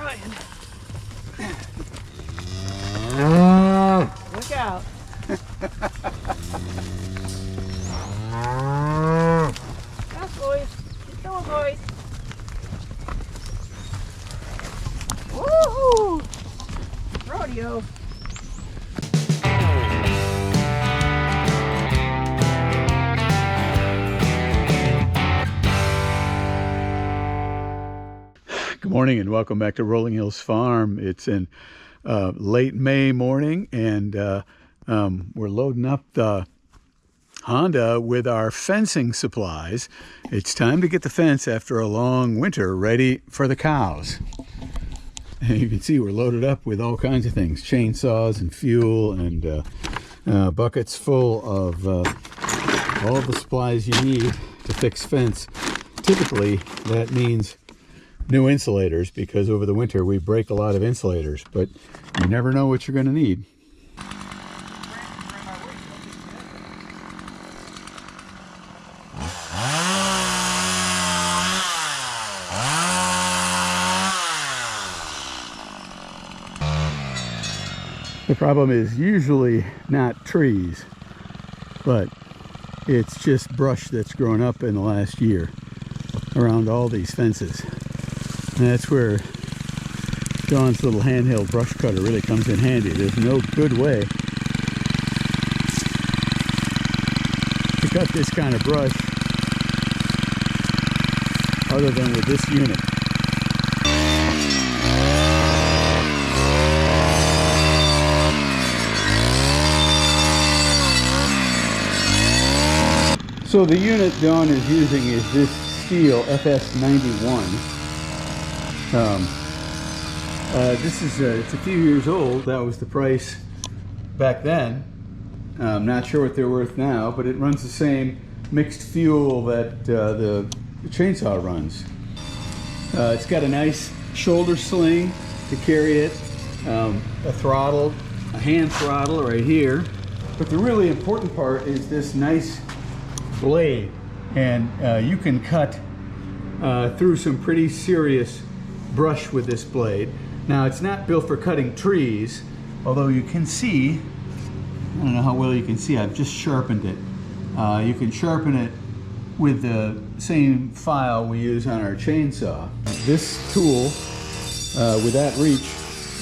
trying. Look out. Yes, boys. Keep going, boys. Woohoo! Rodeo. Good morning and welcome back to Rolling Hills Farm. It's in late May morning, and we're loading up the Honda with our fencing supplies. It's time to get the fence after a long winter ready for the cows. And you can see we're loaded up with all kinds of things, chainsaws and fuel and buckets full of all the supplies you need to fix fence. Typically that means new insulators, because over the winter we break a lot of insulators, but you never know what you're going to need. The problem is usually not trees, but it's just brush that's grown up in the last year around all these fences. And that's where John's little handheld brush cutter really comes in handy. There's no good way to cut this kind of brush other than with this unit. So the unit John is using is this steel FS91. It's a few years old. That was the price back then. I'm not sure what they're worth now, but it runs the same mixed fuel that the chainsaw runs. It's got a nice shoulder sling to carry it, a throttle, a hand throttle right here. But the really important part is this nice blade, and you can cut through some pretty serious brush with this blade. Now, it's not built for cutting trees, although you can see, I don't know how well you can see, I've just sharpened it. You can sharpen it with the same file we use on our chainsaw. This tool, with that reach,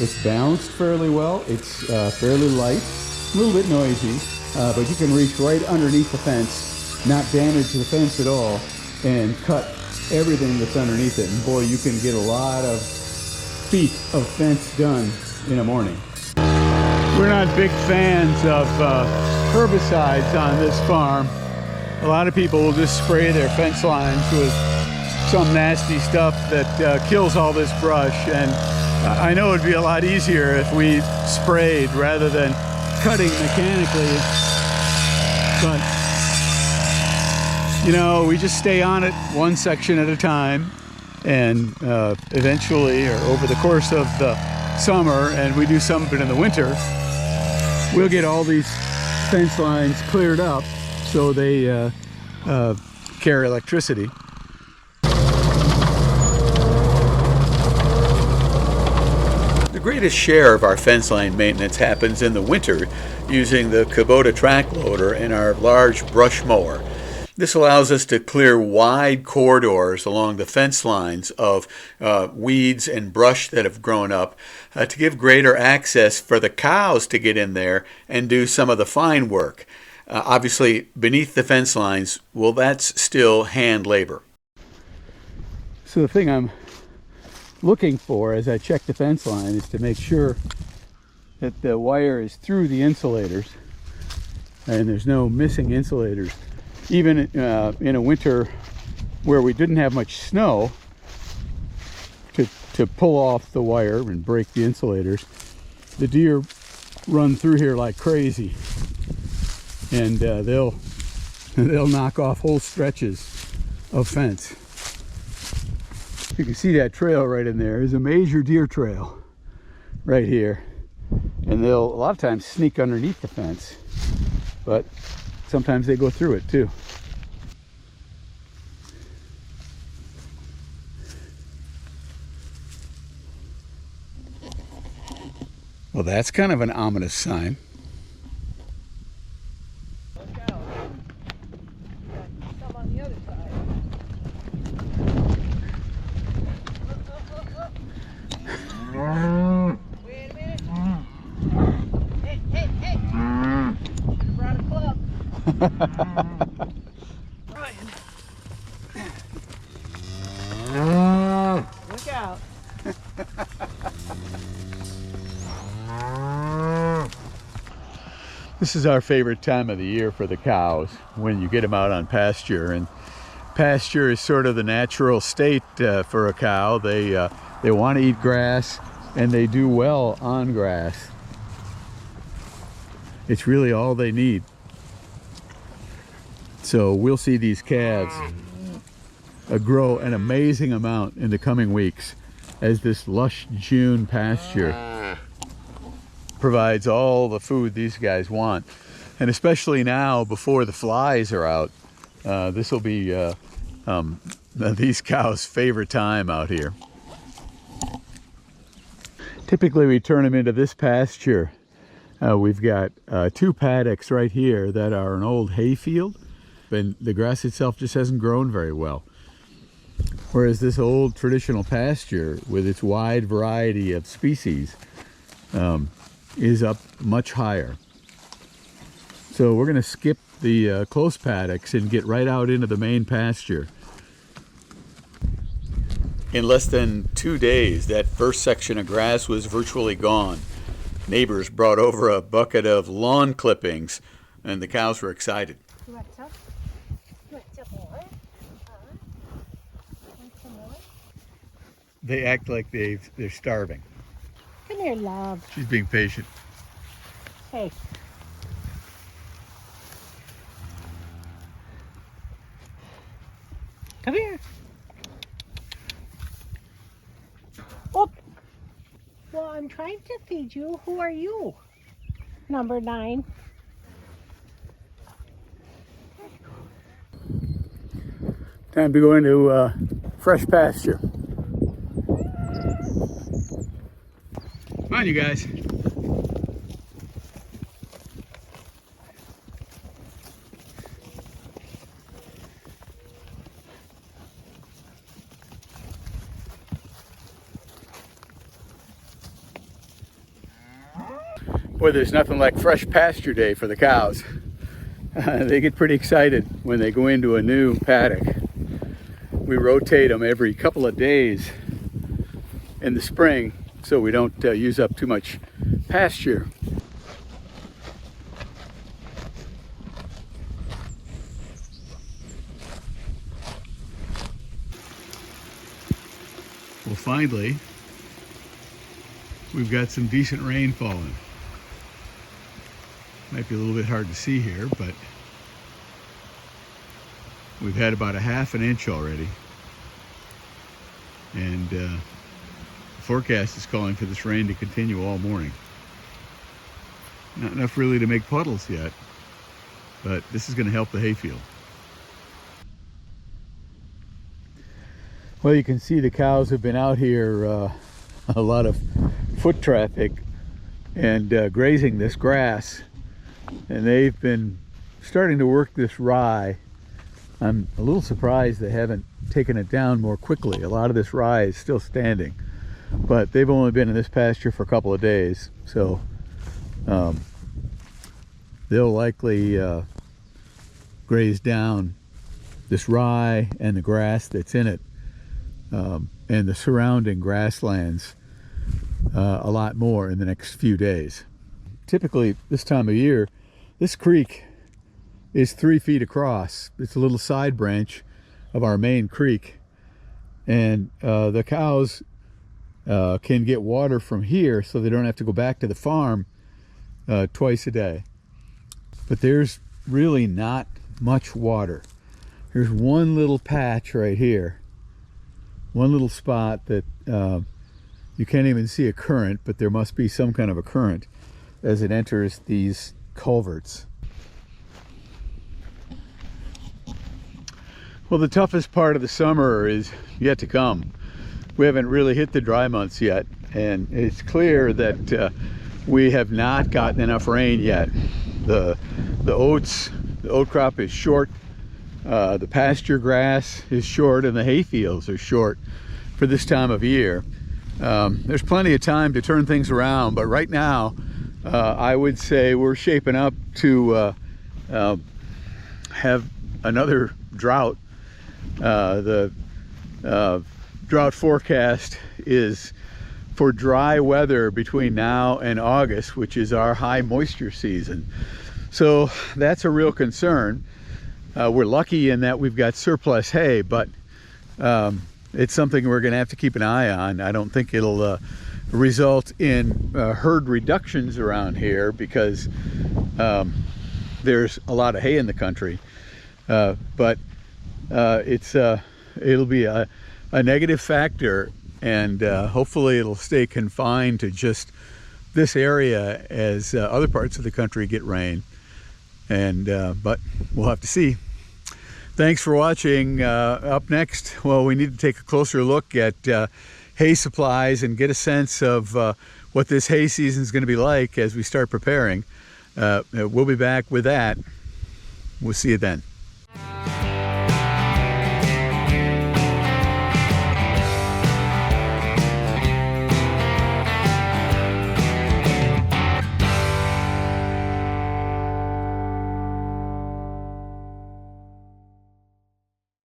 it's balanced fairly well. It's fairly light, a little bit noisy, but you can reach right underneath the fence, not damage the fence at all, and cut everything that's underneath it. And boy, you can get a lot of feet of fence done in a morning. We're not big fans of herbicides on this farm. A lot of people will just spray their fence lines with some nasty stuff that kills all this brush, and I know it'd be a lot easier if we sprayed rather than cutting mechanically, but you know, we just stay on it one section at a time, and eventually, or over the course of the summer, and we do some of it in the winter, we'll get all these fence lines cleared up so they carry electricity. The greatest share of our fence line maintenance happens in the winter using the Kubota track loader and our large brush mower. This allows us to clear wide corridors along the fence lines of weeds and brush that have grown up to give greater access for the cows to get in there and do some of the fine work. Obviously, beneath the fence lines, well, that's still hand labor. So the thing I'm looking for as I check the fence line is to make sure that the wire is through the insulators and there's no missing insulators. Even in a winter where we didn't have much snow to pull off the wire and break the insulators, the deer run through here like crazy, and they'll knock off whole stretches of fence. You can see that trail right in there is a major deer trail right here, and they'll a lot of times sneak underneath the fence, but sometimes they go through it too. Well, that's kind of an ominous sign. Look out. Got some on the other side. Wait a minute. Hey, hey, hey. Should have brought a club. Ryan. Look out. This is our favorite time of the year for the cows, when you get them out on pasture. And pasture is sort of the natural state for a cow. They want to eat grass, and they do well on grass. It's really all they need. So we'll see these calves grow an amazing amount in the coming weeks as this lush June pasture provides all the food these guys want. And especially now, before the flies are out, this will be these cows' favorite time out here. Typically we turn them into this pasture. We've got 2 paddocks right here that are an old hay field, and the grass itself just hasn't grown very well. Whereas this old traditional pasture with its wide variety of species is up much higher. So we're going to skip the close paddocks and get right out into the main pasture. In less than 2 days, that first section of grass was virtually gone. Neighbors brought over a bucket of lawn clippings, and the cows were excited. You want some? You want some more? Want some more? They act like they're starving. Come here, love. She's being patient. Hey. Come here. Oh. Well, I'm trying to feed you. Who are you? Number 9. Time to go into fresh pasture. Come on, you guys. Boy, there's nothing like fresh pasture day for the cows. They get pretty excited when they go into a new paddock. We rotate them every couple of days in the spring so we don't use up too much pasture. Well, finally, we've got some decent rain falling. Might be a little bit hard to see here, but we've had about a ½ an inch already. And the forecast is calling for this rain to continue all morning. Not enough really to make puddles yet, but this is going to help the hayfield. Well, you can see the cows have been out here, a lot of foot traffic, and grazing this grass. And they've been starting to work this rye. I'm a little surprised they haven't taken it down more quickly. A lot of this rye is still standing, but they've only been in this pasture for a couple of days, so they'll likely graze down this rye and the grass that's in it, and the surrounding grasslands a lot more in the next few days. Typically this time of year, this creek is 3 feet across. It's a little side branch of our main creek, and the cows can get water from here so they don't have to go back to the farm twice a day. But there's really not much water. There's one little patch right here, one little spot that you can't even see a current, but there must be some kind of a current as it enters these culverts. Well, the toughest part of the summer is yet to come. We haven't really hit the dry months yet, and it's clear that we have not gotten enough rain yet. The oat crop is short, the pasture grass is short, and the hay fields are short for this time of year. There's plenty of time to turn things around, but right now I would say we're shaping up to have another drought. The drought forecast is for dry weather between now and August, which is our high moisture season. So that's a real concern. We're lucky in that we've got surplus hay, but it's something we're going to have to keep an eye on. I don't think it'll result in herd reductions around here because there's a lot of hay in the country, but it'll be a negative factor, and hopefully it'll stay confined to just this area as other parts of the country get rain. And but we'll have to see. Thanks for watching. Up next, well, we need to take a closer look at hay supplies and get a sense of what this hay season is going to be like as we start preparing. We'll be back with that. We'll see you then.